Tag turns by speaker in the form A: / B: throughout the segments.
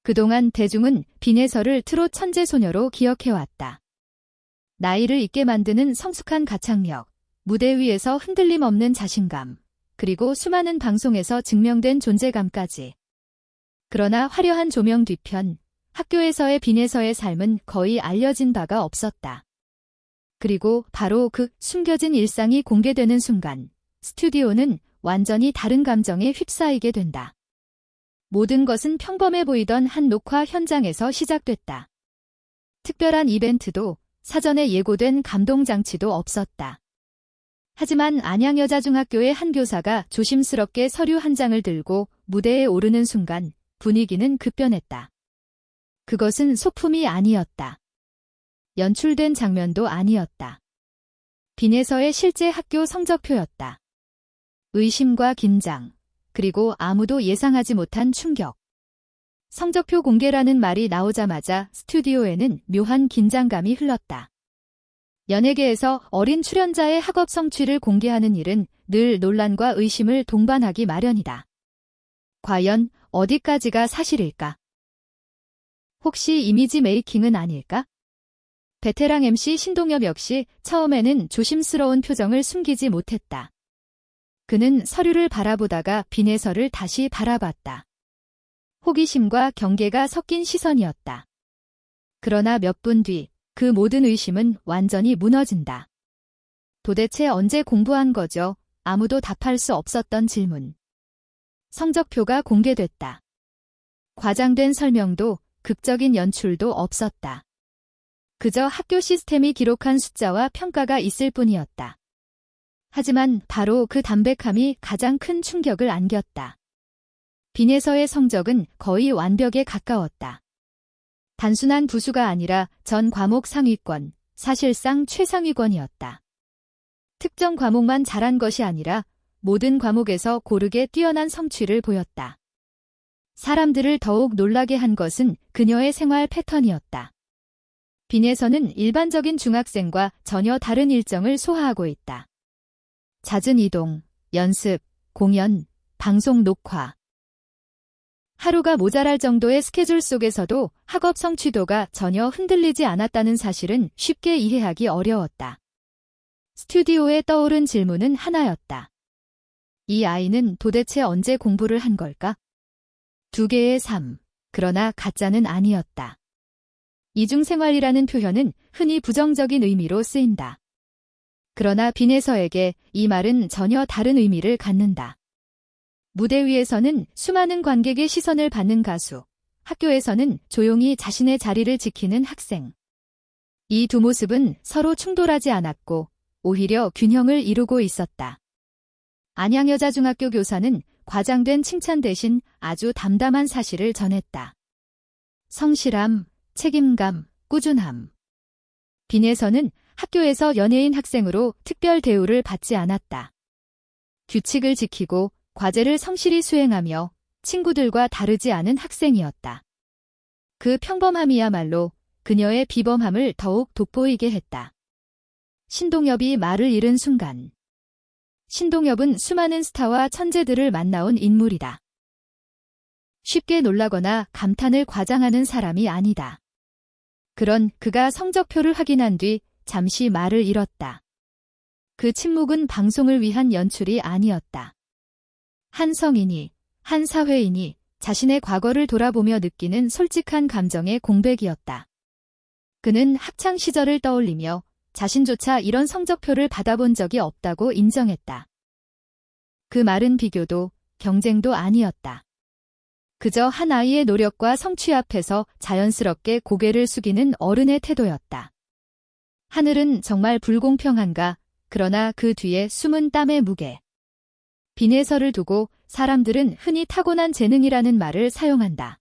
A: 그동안 대중은 빈혜서를 트롯 천재 소녀로 기억해왔다. 나이를 잊게 만드는 성숙한 가창력, 무대 위에서 흔들림 없는 자신감, 그리고 수많은 방송에서 증명된 존재감까지. 그러나 화려한 조명 뒤편, 학교에서의 빈혜서의 삶은 거의 알려진 바가 없었다. 그리고 바로 그 숨겨진 일상이 공개되는 순간, 스튜디오는 완전히 다른 감정에 휩싸이게 된다. 모든 것은 평범해 보이던 한 녹화 현장에서 시작됐다. 특별한 이벤트도 사전에 예고된 감동장치도 없었다. 하지만 안양여자중학교의 한 교사가 조심스럽게 서류 한 장을 들고 무대에 오르는 순간 분위기는 급변했다. 그것은 소품이 아니었다. 연출된 장면도 아니었다. 빈혜서의 실제 학교 성적표였다. 의심과 긴장, 그리고 아무도 예상하지 못한 충격. 성적표 공개라는 말이 나오자마자 스튜디오에는 묘한 긴장감이 흘렀다. 연예계에서 어린 출연자의 학업 성취를 공개하는 일은 늘 논란과 의심을 동반하기 마련이다. 과연 어디까지가 사실일까? 혹시 이미지 메이킹은 아닐까? 베테랑 MC 신동엽 역시 처음에는 조심스러운 표정을 숨기지 못했다. 그는 서류를 바라보다가 빈혜서를 다시 바라봤다. 호기심과 경계가 섞인 시선이었다. 그러나 몇 분 뒤, 그 모든 의심은 완전히 무너진다. 도대체 언제 공부한 거죠? 아무도 답할 수 없었던 질문. 성적표가 공개됐다. 과장된 설명도 극적인 연출도 없었다. 그저 학교 시스템이 기록한 숫자와 평가가 있을 뿐이었다. 하지만 바로 그 담백함이 가장 큰 충격을 안겼다. 빈혜서의 성적은 거의 완벽에 가까웠다. 단순한 부수가 아니라 전 과목 상위권, 사실상 최상위권이었다. 특정 과목만 잘한 것이 아니라 모든 과목에서 고르게 뛰어난 성취를 보였다. 사람들을 더욱 놀라게 한 것은 그녀의 생활 패턴이었다. 빈혜서는 일반적인 중학생과 전혀 다른 일정을 소화하고 있다. 잦은 이동, 연습, 공연, 방송 녹화. 하루가 모자랄 정도의 스케줄 속에서도 학업 성취도가 전혀 흔들리지 않았다는 사실은 쉽게 이해하기 어려웠다. 스튜디오에 떠오른 질문은 하나였다. 이 아이는 도대체 언제 공부를 한 걸까? 두 개의 삶, 그러나 가짜는 아니었다. 이중생활이라는 표현은 흔히 부정적인 의미로 쓰인다. 그러나 빈혜서에게 이 말은 전혀 다른 의미를 갖는다. 무대 위에서는 수많은 관객의 시선을 받는 가수, 학교에서는 조용히 자신의 자리를 지키는 학생. 이 두 모습은 서로 충돌하지 않았고 오히려 균형을 이루고 있었다. 안양여자중학교 교사는 과장된 칭찬 대신 아주 담담한 사실을 전했다. 성실함, 책임감, 꾸준함. 빈혜서는 학교에서 연예인 학생으로 특별 대우를 받지 않았다. 규칙을 지키고 과제를 성실히 수행하며 친구들과 다르지 않은 학생이었다. 그 평범함이야말로 그녀의 비범함을 더욱 돋보이게 했다. 신동엽이 말을 잃은 순간. 신동엽은 수많은 스타와 천재들을 만나온 인물이다. 쉽게 놀라거나 감탄을 과장하는 사람이 아니다. 그런 그가 성적표를 확인한 뒤 잠시 말을 잃었다. 그 침묵은 방송을 위한 연출이 아니었다. 한 성인이, 한 사회인이 자신의 과거를 돌아보며 느끼는 솔직한 감정의 공백이었다. 그는 학창 시절을 떠올리며 자신조차 이런 성적표를 받아본 적이 없다고 인정했다. 그 말은 비교도 경쟁도 아니었다. 그저 한 아이의 노력과 성취 앞에서 자연스럽게 고개를 숙이는 어른의 태도였다. 하늘은 정말 불공평한가? 그러나 그 뒤에 숨은 땀의 무게. 빈혜서를 두고 사람들은 흔히 타고난 재능이라는 말을 사용한다.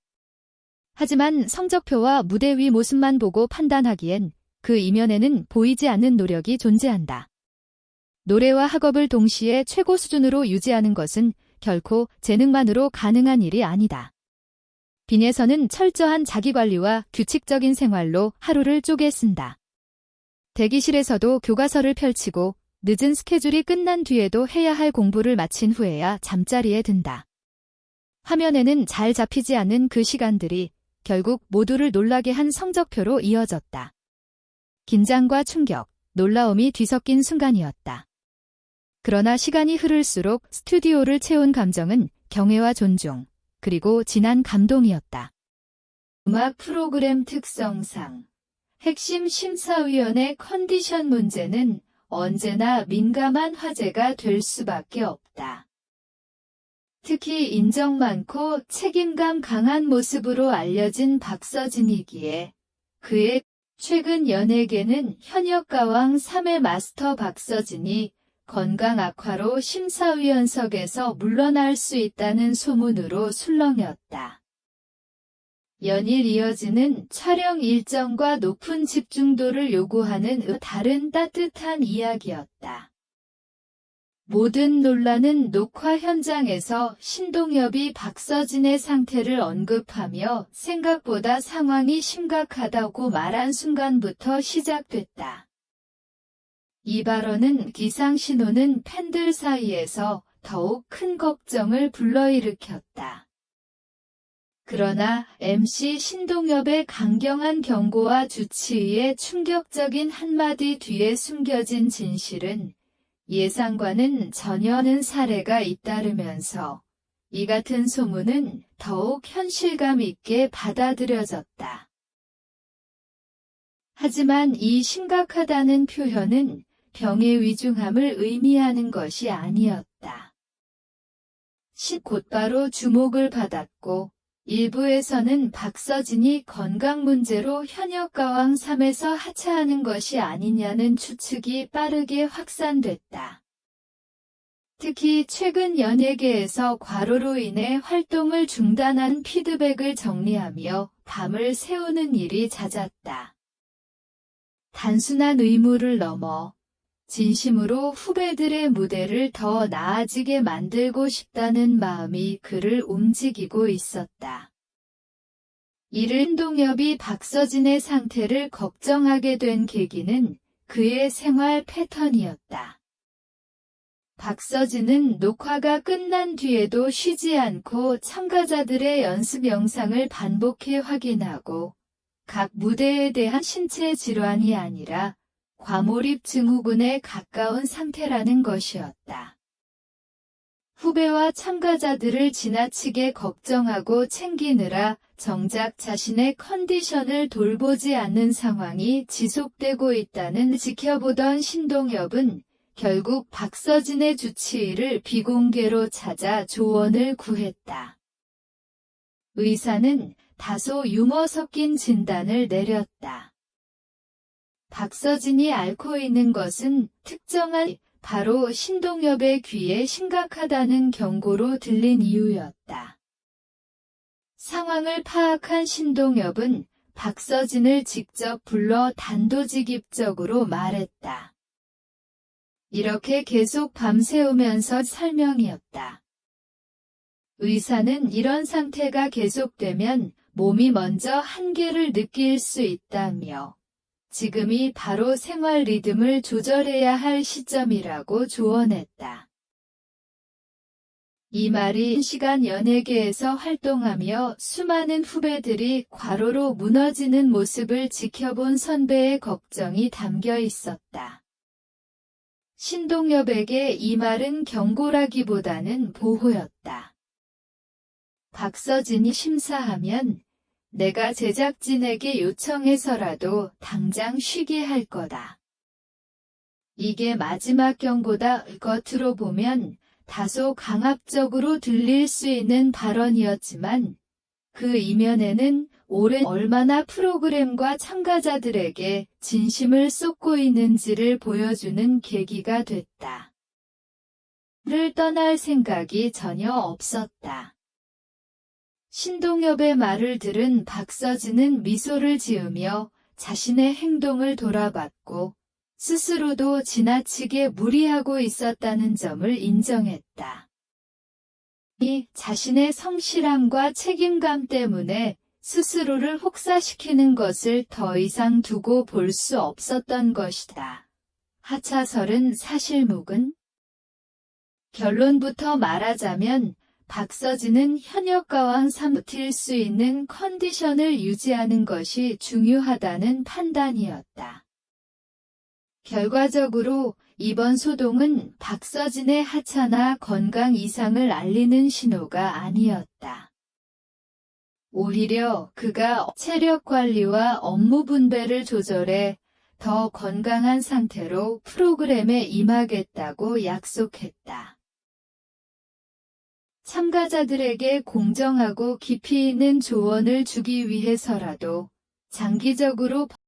A: 하지만 성적표와 무대 위 모습만 보고 판단하기엔 그 이면에는 보이지 않는 노력이 존재한다. 노래와 학업을 동시에 최고 수준으로 유지하는 것은 결코 재능만으로 가능한 일이 아니다. 빈혜서는 철저한 자기관리와 규칙적인 생활로 하루를 쪼개 쓴다. 대기실에서도 교과서를 펼치고 늦은 스케줄이 끝난 뒤에도 해야 할 공부를 마친 후에야 잠자리에 든다. 화면에는 잘 잡히지 않는 그 시간들이 결국 모두를 놀라게 한 성적표로 이어졌다. 긴장과 충격, 놀라움이 뒤섞인 순간이었다. 그러나 시간이 흐를수록 스튜디오를 채운 감정은 경애와 존중, 그리고 진한 감동이었다. 음악 프로그램 특성상 핵심 심사위원의 컨디션 문제는 언제나 민감한 화제가 될 수밖에 없다. 특히 인정 많고 책임감 강한 모습으로 알려진 박서진이기에 그의 최근 연예계는 현역가왕 3회 마스터 박서진이 건강 악화로 심사위원석에서 물러날 수 있다는 소문으로 술렁였다. 연일 이어지는 촬영 일정과 높은 집중도를 요구하는 다른 따뜻한 이야기였다. 모든 논란은 녹화 현장에서 신동엽이 박서진의 상태를 언급하며 생각보다 상황이 심각하다고 말한 순간부터 시작됐다. 이 발언은 기상신호는 팬들 사이에서 더욱 큰 걱정을 불러일으켰다. 그러나 MC 신동엽의 강경한 경고와 주치의의 충격적인 한마디 뒤에 숨겨진 진실은 예상과는 전혀 다른 사례가 잇따르면서 이 같은 소문은 더욱 현실감 있게 받아들여졌다. 하지만 이 심각하다는 표현은 병의 위중함을 의미하는 것이 아니었다. 곧바로 주목을 받았고 일부에서는 박서진이 건강 문제로 현역가왕 3에서 하차하는 것이 아니냐는 추측이 빠르게 확산됐다. 특히 최근 연예계에서 과로로 인해 활동을 중단한 피드백을 정리하며 밤을 새우는 일이 잦았다. 단순한 의무를 넘어 진심으로 후배들의 무대를 더 나아지게 만들고 싶다는 마음이 그를 움직이고 있었다. 이를 신동엽이 박서진의 상태를 걱정하게 된 계기는 그의 생활 패턴이었다. 박서진은 녹화가 끝난 뒤에도 쉬지 않고 참가자들의 연습 영상을 반복해 확인하고 각 무대에 대한 신체 질환이 아니라 과몰입 증후군에 가까운 상태라는 것이었다. 후배와 참가자들을 지나치게 걱정하고 챙기느라 정작 자신의 컨디션을 돌보지 않는 상황이 지속되고 있다는 지켜보던 신동엽은 결국 박서진의 주치의를 비공개로 찾아 조언을 구했다. 의사는 다소 유머 섞인 진단을 내렸다. 박서진이 앓고 있는 것은 특정한 바로 신동엽의 귀에 심각하다는 경고로 들린 이유였다. 상황을 파악한 신동엽은 박서진을 직접 불러 단도직입적으로 말했다. 이렇게 계속 밤새우면서 설명이었다. 의사는 이런 상태가 계속되면 몸이 먼저 한계를 느낄 수 있다며 지금이 바로 생활 리듬을 조절해야 할 시점이라고 조언했다. 이 말이 시간 연예계에서 활동하며 수많은 후배들이 과로로 무너지는 모습을 지켜본 선배의 걱정이 담겨 있었다. 신동엽에게 이 말은 경고라기보다는 보호였다. 박서진이 심사하면 내가 제작진에게 요청해서라도 당장 쉬게 할 거다. 이게 마지막 경고다. 겉으로 보면 다소 강압적으로 들릴 수 있는 발언이었지만 그 이면에는 올해 얼마나 프로그램과 참가자들에게 진심을 쏟고 있는지를 보여주는 계기가 됐다. 를 떠날 생각이 전혀 없었다. 신동엽의 말을 들은 박서진은 미소를 지으며 자신의 행동을 돌아봤고 스스로도 지나치게 무리하고 있었다는 점을 인정했다. 이 자신의 성실함과 책임감 때문에 스스로를 혹사시키는 것을 더 이상 두고 볼 수 없었던 것이다. 하차설은 사실무근? 결론부터 말하자면 박서진은 현역가왕 3틸 수 있는 컨디션을 유지하는 것이 중요하다는 판단이었다. 결과적으로 이번 소동은 박서진의 하차나 건강 이상을 알리는 신호가 아니었다. 오히려 그가 체력 관리와 업무 분배를 조절해 더 건강한 상태로 프로그램에 임하겠다고 약속했다. 참가자들에게 공정하고 깊이 있는 조언을 주기 위해서라도 장기적으로